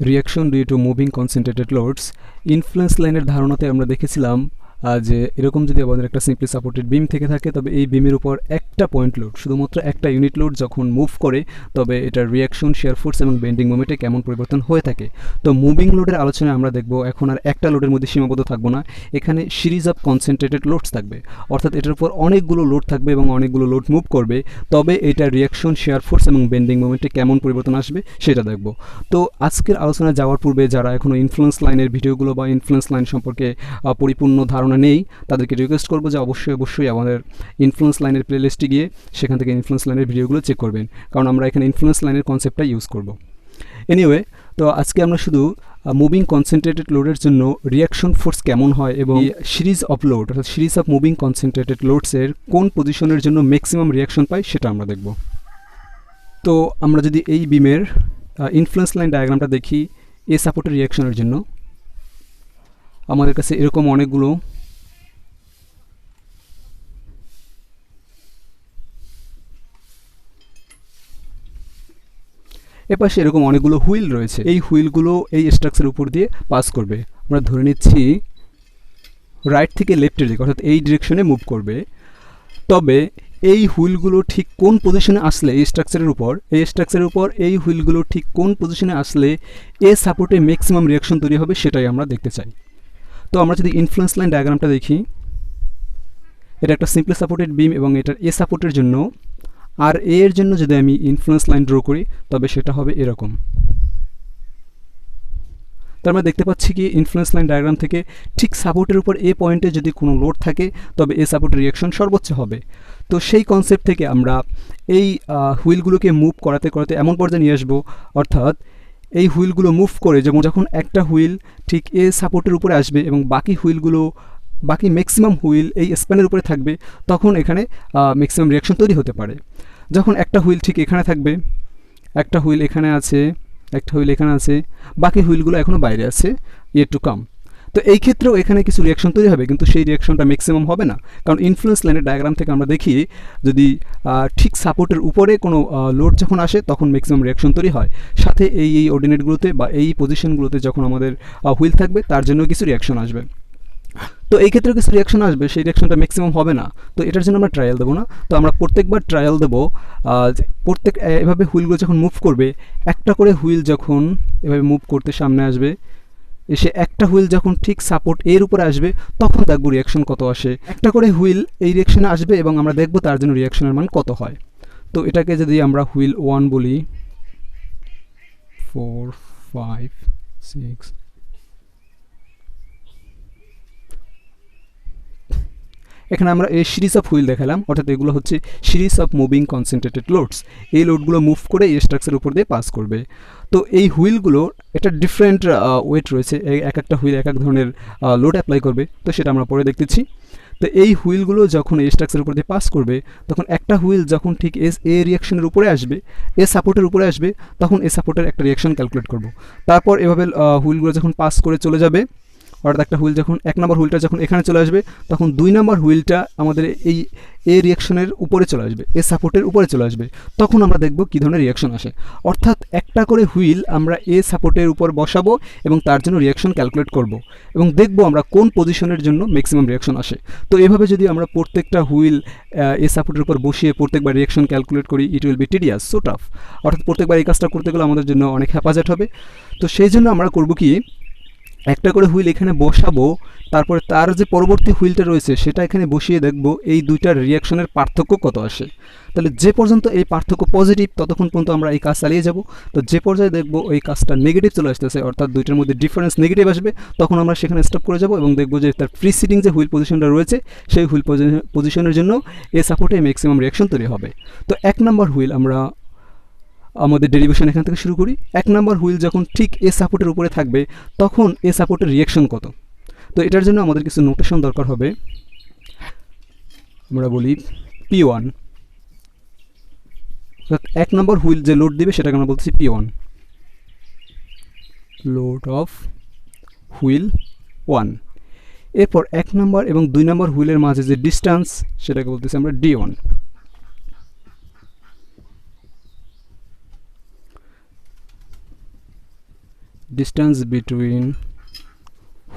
Reaction due to moving concentrated loads influence লাইনের ধারণাতে আমরা দেখেছিলাম যে এরকম যদি আমাদের একটা সিম্পলি সাপোর্টেড বিম থেকে থাকে তবে এই বিমের উপর একটা পয়েন্ট লোড শুধুমাত্র একটা ইউনিট লোড যখন মুভ করে তবে এটার রিয়াকশন শেয়ার ফোর্স এবং বেন্ডিং মোমেন্টে কেমন পরিবর্তন হয়ে থাকে। তো মুভিং লোডের আলোচনায় আমরা দেখব এখন আর একটা লোডের মধ্যে সীমাবদ্ধ থাকবো না, এখানে সিরিজ অফ কনসেন্ট্রেটেড লোডস থাকবে, অর্থাৎ এটার উপর অনেকগুলো লোড থাকবে এবং অনেকগুলো লোড মুভ করবে, তবে এটার রিয়াকশন শেয়ার ফোর্স এবং বেন্ডিং মোমেন্টে কেমন পরিবর্তন আসবে সেটা দেখব। তো আজকের আলোচনায় যাওয়ার পূর্বে যারা এখনও ইনফ্লুয়েন্স লাইনের ভিডিওগুলো বা ইনফ্লুয়েন্স লাইন সম্পর্কে পরিপূর্ণ ধারণা নেই তাদেরকে রিকোয়েস্ট করবো যে অবশ্যই আমাদের ইনফ্লুয়েন্স লাইনের প্লেলিস্টে গিয়ে সেখান থেকে ইনফ্লুয়েন্স লাইনের ভিডিওগুলো চেক করবেন, কারণ আমরা এখানে ইনফ্লুয়েন্স লাইনের কনসেপ্টটা ইউজ করব। এনিওয়ে, তো আজকে আমরা শুধু মুভিং কনসেন্ট্রেটেড লোডের জন্য রিয়াকশন ফোর্স কেমন হয় এবং সিরিজ অফ লোড অর্থাৎ সিরিজ অফ মুভিং কনসেন্ট্রেটেড লোডসের কোন পজিশনের জন্য ম্যাক্সিমাম রিয়াকশন পাই সেটা আমরা দেখব। তো আমরা যদি এই বিমের ইনফ্লুয়েন্স লাইন ডায়াগ্রামটা দেখি, এ সাপোর্টের রিয়াকশনের জন্য আমাদের কাছে এরকম অনেকগুলো এপাশে এরকম অনেকগুলো হুইল রয়েছে, এই হুইলগুলো এই স্ট্রাকচারের উপর দিয়ে পাস করবে। আমরা ধরে নিচ্ছি রাইট থেকে লেফটের দিকে অর্থাৎ এই ডিরেকশনে মুভ করবে, তবে এই হুইলগুলো ঠিক কোন পজিশনে আসলে এই স্ট্রাকচারের উপর এই হুইলগুলো ঠিক কোন পজিশনে আসলে এ সাপোর্টে ম্যাক্সিমাম রিয়াকশন তৈরি হবে সেটাই আমরা দেখতে চাই। তো আমরা যদি ইনফ্লুয়েন্স লাইন ডায়াগ্রামটা দেখি, এটা একটা সিম্পলি সাপোর্টেড বিম এবং এটার এ সাপোর্টের জন্য আর এর জন্য যদি আমি ইনফ্লুয়েন্স লাইন ড্র করি তবে সেটা হবে এরকম। তার মানে দেখতে পাচ্ছি কি ইনফ্লুয়েন্স লাইন ডায়াগ্রাম থেকে ঠিক সাপোর্টের উপর এ পয়েন্টে যদি কোনো লোড থাকে তবে এ সাপোর্টের রিয়াকশন সর্বোচ্চ হবে। তো সেই কনসেপ্ট থেকে আমরা এই হুইলগুলোকে মুভ করাতে এমন পর্যায়ে নিয়ে আসবো, অর্থাৎ এই হুইলগুলো মুভ করে যখন একটা হুইল ঠিক এ সাপোর্টের উপরে আসবে এবং বাকি ম্যাক্সিমাম হুইল এই স্প্যানের উপরে থাকবে, তখন এখানে ম্যাক্সিমাম রিয়াকশন তৈরি হতে পারে। যখন একটা হুইল ঠিক এখানে থাকবে, একটা হুইল এখানে আছে, একটা হুইল এখানে আছে, বাকি হুইলগুলো এখনও বাইরে আছে, ইয়েট টু কাম। তো এই ক্ষেত্রেও এখানে কিছু রিয়াকশন তৈরি হবে, কিন্তু সেই রিয়াকশনটা ম্যাক্সিমাম হবে না, কারণ ইনফ্লুয়েন্স লাইনের ডায়াগ্রাম থেকে আমরা দেখি যদি ঠিক সাপোর্টের উপরে কোনো লোড যখন আসে তখন ম্যাক্সিমাম রিয়াকশন তৈরি হয়, সাথে এই অর্ডিনেটগুলোতে বা এই পজিশনগুলোতে যখন আমাদের হুইল থাকবে তার জন্য কিছু রিয়াকশন আসবে। তো এই ক্ষেত্রে কিছু রিয়াকশন আসবে, সেই রিয়াকশনটা ম্যাক্সিমাম হবে না, তো এটার জন্য আমরা ট্রায়াল দেবো না। তো আমরা প্রত্যেকবার ট্রায়াল দেবো এভাবে হুইলগুলো যখন মুভ করবে, একটা করে হুইল যখন এভাবে মুভ করতে সামনে আসবে, এসে একটা হুইল যখন ঠিক সাপোর্ট এর উপরে আসবে তখন দেখবো রিয়াকশন কত আসে। একটা করে হুইল এই রিয়াকশনে আসবে এবং আমরা দেখবো তার জন্য রিয়াকশনের মান কত হয়। তো এটাকে যদি আমরা হুইল 1 বলি, 4 5 6, এখানে আমরা এই সিরিজ অফ হুইল দেখালাম, অর্থাৎ এগুলো হচ্ছে series of moving concentrated loads. এই লোডগুলো মুভ করে এই স্ট্রাকচারের উপর দিয়ে পাস করবে। তো এই হুইলগুলো এটা ডিফারেন্ট ওয়েট রয়েছে, এক একটা হুইল এক এক ধরনের লোড অ্যাপ্লাই করবে, তো সেটা আমরা পরে দেখতেছি। তো এই হুইলগুলো যখন এই স্ট্রাকচারের উপর দিয়ে পাস করবে তখন একটা হুইল যখন ঠিক এ রিয়াকশনের উপরে আসবে, এ সাপোর্টের উপরে আসবে, তখন এ সাপোর্টের একটা রিয়াকশন ক্যালকুলেট করব। তারপর এভাবে হুইলগুলো যখন পাস করে চলে যাবে, অর্থাৎ একটা হুইল যখন 1 নম্বর হুইলটা যখন এখানে চলে আসবে তখন 2 নম্বর হুইলটা আমাদের এই এ রিয়াকশনের উপরে চলে আসবে, এ সাপোর্টের উপরে চলে আসবে, তখন আমরা দেখব কী ধরনের রিয়াকশন আসে। অর্থাৎ একটা করে হুইল আমরা এ সাপোর্টের উপর বসাবো এবং তার জন্য রিয়াকশন ক্যালকুলেট করব এবং দেখব আমরা কোন পজিশনের জন্য ম্যাক্সিমাম রিয়াকশন আসে। তো এভাবে যদি আমরা প্রত্যেকটা হুইল এ সাপোর্টের উপর বসিয়ে প্রত্যেকবার রিয়াকশন ক্যালকুলেট করি, it will be tedious, so tough. অর্থাৎ প্রত্যেকবার এই কাজটা করতে গেলে আমাদের জন্য অনেক হেফাজত হবে। তো সেই জন্য আমরা করব কি, একটা করে হুইল এখানে বসাবো, তারপরে তার যে পরবর্তী হুইলটা রয়েছে সেটা এখানে বসিয়ে দেখব এই দুইটার রিয়াকশনের পার্থক্য কত আসে। তাহলে যে পর্যন্ত এই পার্থক্য পজিটিভ ততক্ষণ পর্যন্ত আমরা এই কাজ চালিয়ে যাব। তো যে পর্যায়ে দেখব এই কাজটা নেগেটিভ চলে আসতেছে, অর্থাৎ দুইটার মধ্যে ডিফারেন্স নেগেটিভ আসবে, তখন আমরা সেখানে স্টপ করে যাব এবং দেখব যে তার প্রিসিডিং যে হুইল পজিশনটা রয়েছে সেই হুইল পজিশনের জন্য এ সাপোর্টে ম্যাক্সিমাম রিয়াকশন তৈরি হবে। তো 1 নম্বর হুইল আমরা আমাদের ডেরিভেশন এখান থেকে শুরু করি। 1 নম্বর হুইল যখন ঠিক এ সাপোর্টের উপরে থাকবে তখন এ সাপোর্টের রিয়াকশন কত। তো এটার জন্য আমাদের কিছু নোটেশন দরকার হবে। আমরা বলি P1, 1 নম্বর হুইল যে লোড দিবে সেটাকে আমরা বলতেছি P1, লোড অফ হুইল 1। এরপর 1 নম্বর এবং 2 নম্বর হুইলের মাঝে যে ডিস্টেন্স সেটাকে বলতেছি আমরা D1। Distance between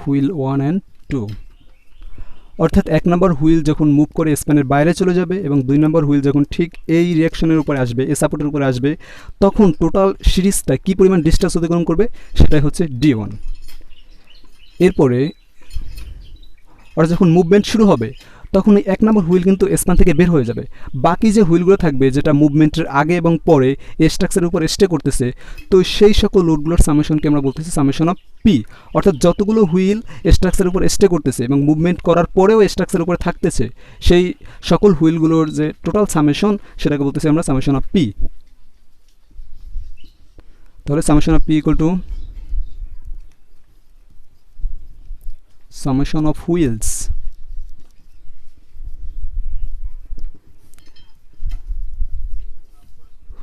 wheel 1 and 2, অর্থাৎ 1 নম্বর হুইল যখন মুভ করে স্প্যানের বাইরে চলে যাবে এবং 2 নম্বর হুইল যখন ঠিক এই রিয়াকশনের উপরে আসবে, এই সাপোর্টের উপরে আসবে, তখন টোটাল সিরিজটা কী পরিমাণ ডিস্টেন্স অতিক্রম করবে সেটাই হচ্ছে d1। এরপরে অর্থাৎ যখন মুভমেন্ট শুরু হবে তখন এই 1 নম্বর হুইল কিন্তু স্প্যান থেকে বের হয়ে যাবে। বাকি যে হুইলগুলো থাকবে যেটা মুভমেন্টের আগে এবং পরে এই স্ট্রাকচারের উপর স্টে করতেছে, তো সেই সকল লোডগুলোর সামেশনকে আমরা বলতেছি সামেশন অফ পি। অর্থাৎ যতগুলো হুইল স্ট্রাকচারের উপর স্টে করতেছে এবং মুভমেন্ট করার পরেও স্ট্রাকচারের উপরে থাকতেছে, সেই সকল হুইলগুলোর যে টোটাল সামেশন সেটাকে বলতেছি আমরা সামেশন অফ পি। তাহলে summation of P equal to summation of wheels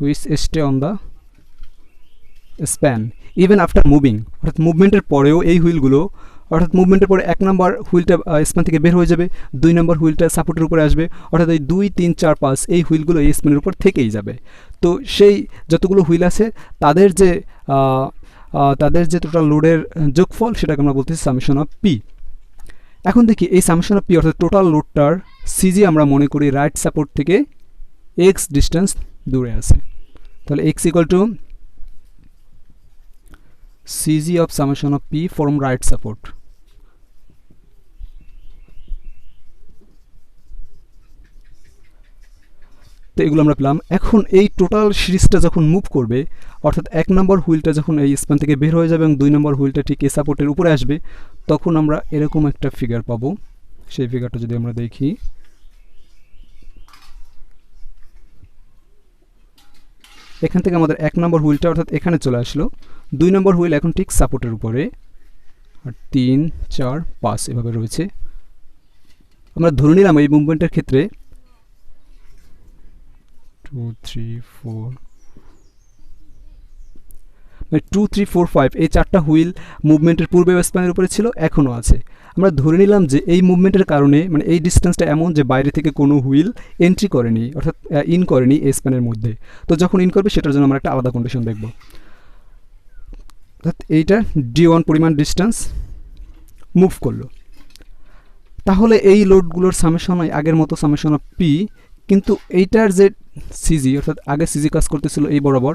which stay on the span even after moving। অর্থাৎ মুভমেন্টের পরেও এই হুইলগুলো, অর্থাৎ মুভমেন্টের পরে 1 নম্বর হুইলটা স্প্যান থেকে বের হয়ে যাবে, 2 নম্বর হুইলটা সাপোর্টের উপরে আসবে, অর্থাৎ এই 2, 3, 4, 5 এই হুইলগুলো এই স্প্যানের উপর থেকেই যাবে। তো সেই যতগুলো হুইল আছে তাদের যে টোটাল লোডের যোগফল সেটাকে আমরা বলতেছি সামেশন অফ পি। এখন দেখি এই সামেশন অফ পি অর্থাৎ টোটাল লোডটার সিজি আমরা মনে করি রাইট সাপোর্ট থেকে এক্স ডিস্টেন্স দূরে আছে। তাহলে x equal to CG of summation of P from right support. তো এগুলো আমরা পেলাম। এখন এই টোটাল সিরিজটা যখন মুভ করবে, অর্থাৎ 1 নম্বর হুইলটা যখন এই স্প্যান থেকে বের হয়ে যাবে এবং 2 নম্বর হুইলটা ঠিক এই সাপোর্টের উপরে আসবে, তখন আমরা এরকম একটা ফিগার পাবো। সেই ফিগারটা যদি আমরা দেখি, এখান থেকে আমাদের 1 নম্বর হুইলটা অর্থাৎ এখানে চলে আসলো, 2 নম্বর হুইল এখন ঠিক সাপোর্টের উপরে, আর 3, 4, 5 এভাবে রয়েছে। আমরা ধরে নিলাম এই মুভমেন্টের ক্ষেত্রে 2, 3, 4 2, 3, 4, 5 এই 4টা হুইল মুভমেন্টের পূর্বে স্প্যানের উপরে ছিল, এখনও আছে। আমরা ধরে নিলাম যে এই মুভমেন্টের কারণে মানে এই ডিস্টেন্সটা এমন যে বাইরে থেকে কোনো হুইল এন্ট্রি করেনি, অর্থাৎ ইন করেনি এই স্প্যানের মধ্যে। তো যখন ইন করবে সেটার জন্য আমরা একটা আলাদা কন্ডিশন দেখব। অর্থাৎ এইটা d1 পরিমাণ ডিস্টেন্স মুভ করলো। তাহলে এই লোডগুলোর সামেশন হয় আগের মতো সামেশন অফ পি, কিন্তু এইটার যে সিজি অর্থাৎ আগে সিজি কাজ করতেছিল এই বরাবর,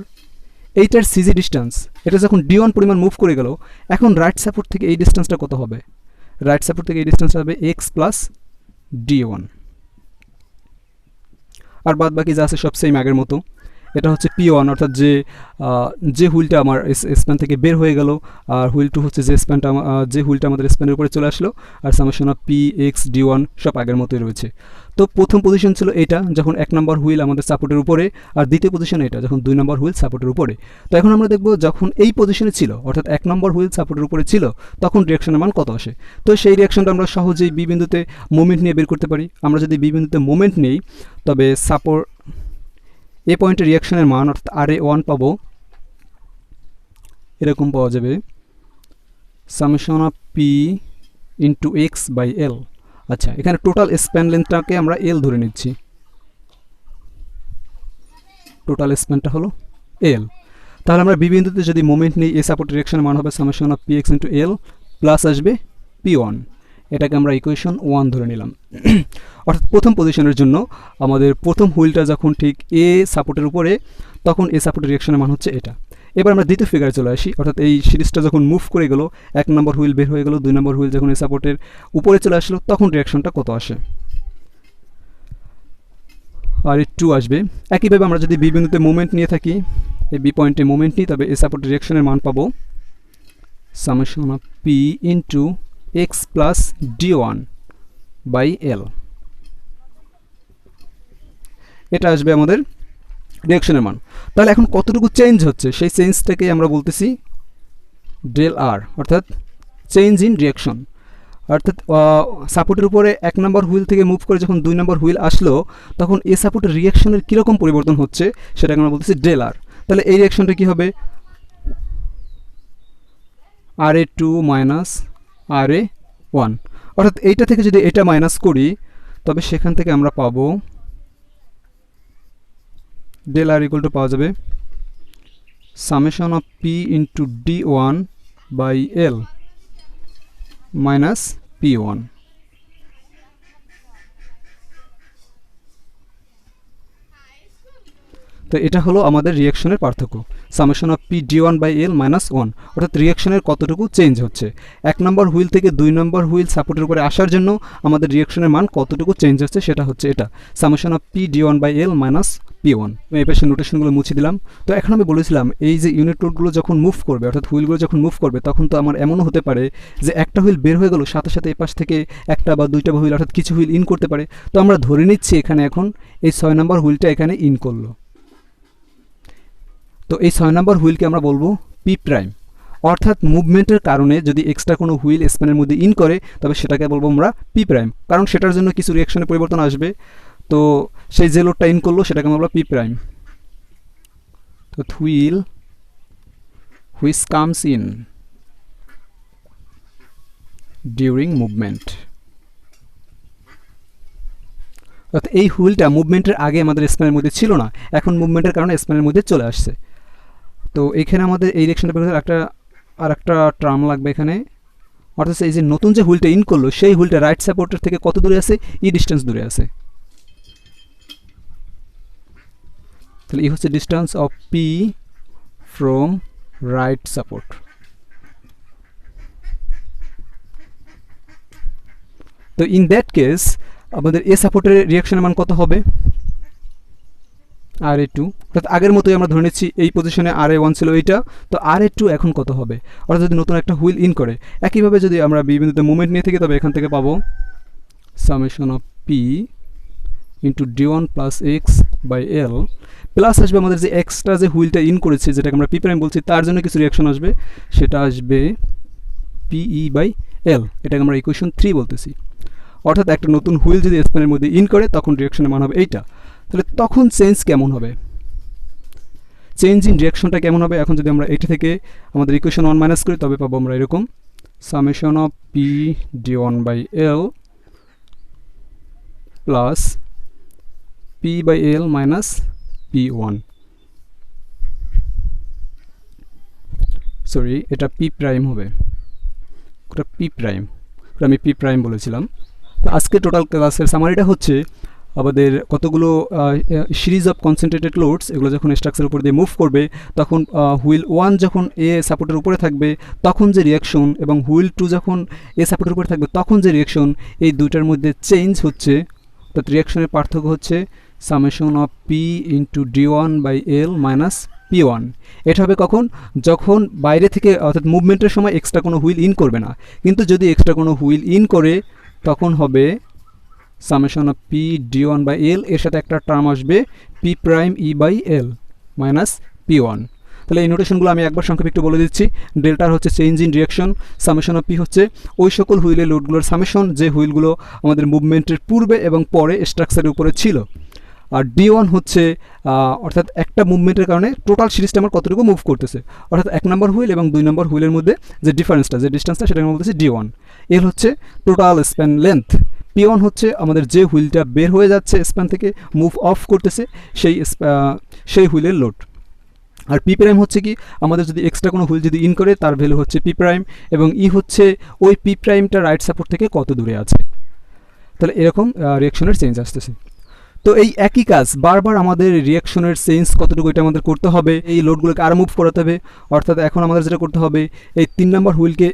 এইটার সিজি ডিস্টেন্স এটা যখন d1 পরিমাণ মুভ করে গেল, এখন রাইট সাপোর্ট থেকে এই ডিস্টেন্সটা কত হবে? রাইট সাপোর্ট থেকে এই ডিস্টেন্সটা হবে এক্স প্লাস d1, আর বাদ বাকি যা আছে সব সেম আগের মতো। এটা হচ্ছে P1 অর্থাৎ যে হুইলটা আমার স্প্যান থেকে বের হয়ে গেল, আর হুইল 2 হচ্ছে যে হুইলটা আমাদের স্প্যানের উপরে চলে আসলো, আর summation of P X d1 সব আগের মতোই রয়েছে। তো প্রথম পজিশন ছিল এটা যখন 1 নম্বর হুইল আমাদের সাপোর্টের উপরে, আর দ্বিতীয় পজিশন এটা যখন 2 নম্বর হুইল সাপোর্টের উপরে। তো এখন আমরা দেখব যখন এই পজিশনে ছিল অর্থাৎ 1 নম্বর হুইল সাপোর্টের উপরে ছিল তখন রিয়াকশনের মান কত আসে। তো সেই রিয়াকশনটা আমরা সহজেই বি বিন্দুতে মোমেন্ট নিয়ে বের করতে পারি। আমরা যদি বি বিন্দুতে মোমেন্ট নেই, তবে এ পয়েন্টের রিয়াকশনের মান অর্থাৎ RA1 পাবো, এরকম পাওয়া যাবে summation of P into X by L. আচ্ছা, এখানে টোটাল স্প্যান লেন্থটাকে আমরা এল ধরে নিচ্ছি, টোটাল স্প্যানটা হলো এল। তাহলে আমরা বি বিন্দুতে যদি মোমেন্ট নিই, এ সাপোর্ট রিয়াকশনের মান হবে summation of P x into L plus আসবে P1, এটাকে আমরা ইকুয়েশন 1 ধরে নিলাম। অর্থাৎ প্রথম পজিশনের জন্য আমাদের প্রথম হুইলটা যখন ঠিক এ সাপোর্টের উপরে, তখন এ সাপোর্টের রিয়াকশনের মান হচ্ছে এটা। এবার আমরা দ্বিতীয় ফিগারে চলে আসি, অর্থাৎ এই সিরিজটা যখন মুভ করে গেল, 1 নম্বর হুইল বের হয়ে গেল, 2 নম্বর হুইল যখন এ সাপোর্টের উপরে চলে আসলো, তখন রিয়াকশনটা কত আসে? আর এ 2 আসবে। একইভাবে আমরা যদি বি বিন্দুতে মোমেন্ট নিয়ে থাকি, এই বি পয়েন্টে মোমেন্ট নিই, তবে এ সাপোর্টের রিয়াকশনের মান পাবো summation of P into X plus d1 by L. এটা আসবে আমাদের রিয়াকশনের মান। তাহলে এখন কতটুকু চেঞ্জ হচ্ছে সেই চেঞ্জটাকে আমরা বলতেছি ডেল আর, অর্থাৎ চেঞ্জ ইন রিয়াকশন। অর্থাৎ সাপোর্টের উপরে 1 নম্বর হুইল থেকে মুভ করে যখন 2 নম্বর হুইল আসলো, তখন এ সাপোর্টের রিয়াকশনের কীরকম পরিবর্তন হচ্ছে সেটাকে আমরা বলতেছি ডেল আর। তাহলে এই রিয়াকশনটা কী হবে? RA2 মাইনাস RA1, অর্থাৎ এইটা থেকে যদি এটা মাইনাস করি, তবে সেখান থেকে আমরা পাবো ডেল আর ইকুয়াল টু পাওয়া যাবে summation of P into d1 by L minus P1। তো এটা হলো আমাদের রিয়াকশনের পার্থক্য, summation of P D one by L minus one, অর্থাৎ রিয়াকশনের কতটুকু চেঞ্জ হচ্ছে। 1 নম্বর হুইল থেকে 2 নম্বর হুইল সাপোর্টের উপরে আসার জন্য আমাদের রিয়াকশনের মান কতটুকু চেঞ্জ হচ্ছে সেটা হচ্ছে এটা, summation of P D one by L minus P1। আমি এই পাশে নোটেশনগুলো মুছে দিলাম। তো এখন আমি বলেছিলাম এই যে ইউনিট লোডগুলো যখন মুভ করবে, অর্থাৎ হুইলগুলো যখন মুভ করবে, তখন তো আমার এমনও হতে পারে যে একটা হুইল বের হয়ে গেল, সাথে সাথে এই পাশ থেকে একটা বা দুইটা হুইল অর্থাৎ কিছু হুইল ইন করতে পারে। তো আমরা ধরে নিচ্ছি এখানে এখন এই 6 নম্বর হুইলটা এখানে ইন করলো। তো এই 6 নম্বর হুইলকে আমরা বলবো পি প্রাইম, অর্থাৎ মুভমেন্টের কারণে যদি এক্সট্রা কোনো হুইল স্প্যানের মধ্যে ইন করে তবে সেটাকে বলবো আমরা পি প্রাইম, কারণ সেটার জন্য কিছু রিয়াকশনের পরিবর্তন আসবে। তো সেই যে লোডটা ইন করলো সেটাকে আমরা পি প্রাইম। তো wheel which comes in during movement, অর্থাৎ এই হুইলটা মুভমেন্টের আগে আমাদের স্প্যানের মধ্যে ছিল না, এখন মুভমেন্টের কারণে স্প্যানের মধ্যে চলে আসছে। তো এখানে আমাদের এই রিয়াকশনটা বের হতে একটা টার্ম লাগবে এখানে, অর্থাৎ এই যে নতুন যে হুইলটা ইন করলো সেই হুইলটা রাইট সাপোর্টের থেকে কত দূরে আছে, ই ডিস্টেন্স দূরে আছে। তাহলে এই হচ্ছে distance of P from right support. তো ইন দ্যাট কেস আমাদের এ সাপোর্টের রিয়াকশনের মান কত হবে, RA2, অর্থাৎ আগের মতোই আমরা ধরে নিচ্ছি এই পজিশনে RA1 ছিল এইটা, তো RA2 এখন কত হবে, অর্থাৎ যদি নতুন একটা হুইল ইন করে। একইভাবে যদি আমরা বি বিন্দুতে মুভমেন্ট নিয়ে থাকি তবে এখান থেকে পাবো summation of P into D1 plus X by L, plus আসবে আমাদের যে এক্সট্রা যে হুইলটা ইন করেছে যেটাকে আমরা পি প্রাইম বলছি, তার জন্য কিছু রিয়াকশন আসবে, সেটা আসবে PE বাই এল, এটাকে আমরা ইকুয়েশন 3 বলতেছি। অর্থাৎ একটা নতুন হুইল যদি স্প্যানের মধ্যে ইন করে তখন রিয়াকশনের মান হবে এইটা। তাহলে তখন চেঞ্জ কেমন হবে, চেঞ্জ ইন রিয়াকশনটা কেমন হবে, এখন যদি আমরা এইটা থেকে আমাদের ইকুয়েশন 1 মাইনাস করি তবে পাবো আমরা এরকম summation of P D1 by L plus P by L minus P1, sorry এটা পি প্রাইম হবে, ওটা পি প্রাইম, আমি পি প্রাইম বলেছিলাম। তো আজকে টোটাল ক্লাসের সামারিটা হচ্ছে আমাদের কতগুলো সিরিজ অফ কনসেন্ট্রেটেড লোডস, এগুলো যখন স্ট্রাকচারের উপর দিয়ে মুভ করবে তখন হুইল 1 যখন এ সাপোর্টের উপরে থাকবে তখন যে রিয়াকশন, এবং হুইল 2 যখন এ সাপোর্টের উপরে থাকবে তখন যে রিয়াকশন, এই দুইটার মধ্যে চেঞ্জ হচ্ছে। অর্থাৎ রিয়াকশনের পার্থক্য হচ্ছে summation of P into D1 by L minus P1। এটা হবে কখন, যখন বাইরে থেকে অর্থাৎ মুভমেন্টের সময় এক্সট্রা কোনো হুইল ইন করবে না, কিন্তু যদি এক্সট্রা কোনো হুইল ইন করে তখন হবে summation of P D1 by L, এর সাথে একটা টার্ম আসবে P prime E by L minus P1। তাহলে এই নোটেশনগুলো আমি একবার সংক্ষেপে একটু বলে দিচ্ছি। ডেল্টার হচ্ছে change in reaction, summation of P হচ্ছে ওই সকল হুইলের লোডগুলোর সামেশন যে হুইলগুলো আমাদের মুভমেন্টের পূর্বে এবং পরে স্ট্রাকচারের উপরে ছিল, আর D1 হচ্ছে অর্থাৎ একটা মুভমেন্টের কারণে টোটাল সিরিজটা আমার কতটুকু মুভ করতেছে, অর্থাৎ 1 নম্বর হুইল এবং 2 নম্বর হুইলের মধ্যে যে ডিফারেন্সটা, যে ডিস্টেন্সটা, সেটা আমরা বলতেছি D1। এর হচ্ছে টোটাল স্প্যান লেন্থ। P1 হচ্ছে আমাদের যে হুইলটা বের হয়ে যাচ্ছে স্প্যান থেকে, মুভ অফ করতেছে, সেই হুইলের লোড। আর পি প্রাইম হচ্ছে কি, আমাদের যদি এক্সট্রা কোনো হুইল যদি ইন করে তার ভ্যালু হচ্ছে পি প্রাইম, এবং ই হচ্ছে ওই পি প্রাইমটা রাইট সাপোর্ট থেকে কত দূরে আছে। তাহলে এরকম রিয়াকশনের চেঞ্জ আসতেছে। তো এই একই কাজ বারবার আমাদের রিয়াকশনের চেঞ্জ কতটুকু এটা আমাদের করতে হবে, এই লোডগুলোকে আরও মুভ করাতে হবে। অর্থাৎ এখন আমাদের যেটা করতে হবে, এই 3 নম্বর হুইলকে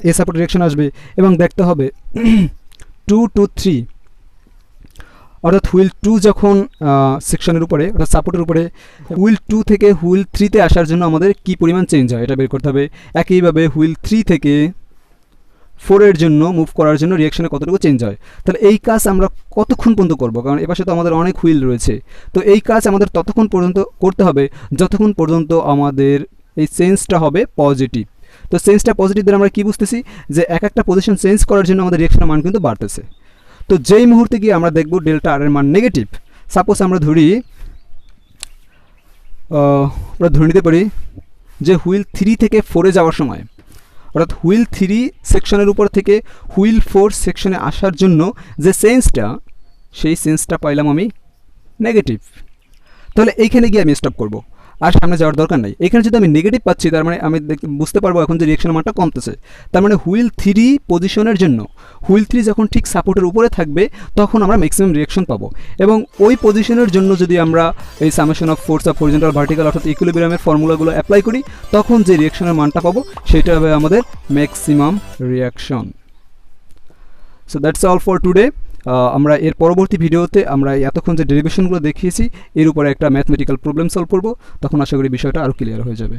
এ সাপোর্ট রিয়াকশন আসবে এবং দেখতে হবে 2 to 3, অর্থাৎ হুইল 2 যখন সেকশনের উপরে অর্থাৎ সাপোর্টের উপরে, হুইল 2 থেকে হুইল 3-তে আসার জন্য আমাদের কি পরিমাণ চেঞ্জ হয় এটা বের করতে হবে। একইভাবে হুইল 3 থেকে 4-এর জন্য মুভ করার জন্য রিয়াকশনে কতটুকু চেঞ্জ হয়। তাহলে এই কাজ আমরা কতক্ষণ পর্যন্ত করব, কারণ এপাশে তো আমাদের অনেক হুইল রয়েছে। তো এই কাজ আমাদের ততক্ষণ পর্যন্ত করতে হবে যতক্ষণ পর্যন্ত আমাদের এই চেঞ্জটা হবে পজিটিভ। তো চেঞ্জটা পজিটিভ দ্বারা আমরা কী বুঝতেছি, যে একটা পজিশন চেঞ্জ করার জন্য আমাদের রিয়াকশনের মান কিন্তু বাড়তেছে। তো যেই মুহূর্তে গিয়ে আমরা দেখব ডেল্টা আর এর মান নেগেটিভ, সাপোজ আমরা ধরে নিতে পারি যে হুইল 3 থেকে 4-এ যাওয়ার সময়, অর্থাৎ হুইল 3 সেকশনের উপর থেকে হুইল 4 সেকশনে আসার জন্য যে চেঞ্জটা, সেই চেঞ্জটা পাইলাম আমি নেগেটিভ। তাহলে এইখানে গিয়ে আমি স্টপ করব। আর সামনে যাওয়ার দরকার নাই। এখানে যদি আমি নেগেটিভ পাচ্ছি, তার মানে আমি বুঝতে পারবো এখন যে রিয়াকশনের মানটা কমতেছে। তার মানে হুইল 3 পজিশনের জন্য হুইল 3 যখন ঠিক সাপোর্টের উপরে থাকবে তখন আমরা ম্যাক্সিমাম রিয়াকশন পাবো। এবং ওই পজিশনের জন্য যদি আমরা এই summation of force of horizontal vertical অর্থাৎ ইকুইলিব্রিয়ামের ফর্মুলাগুলো অ্যাপ্লাই করি, তখন যে রিয়াকশনের মানটা পাবো সেটা হবে আমাদের maximum reaction. So that's all for today. আমরা এর পরবর্তী ভিডিওতে আমরা এতক্ষণ যে ডেরিভেশনগুলো দেখিয়েছি এর উপরে একটা ম্যাথমেটিক্যাল প্রবলেম সলভ করব, তখন আশা করি বিষয়টা আরও ক্লিয়ার হয়ে যাবে।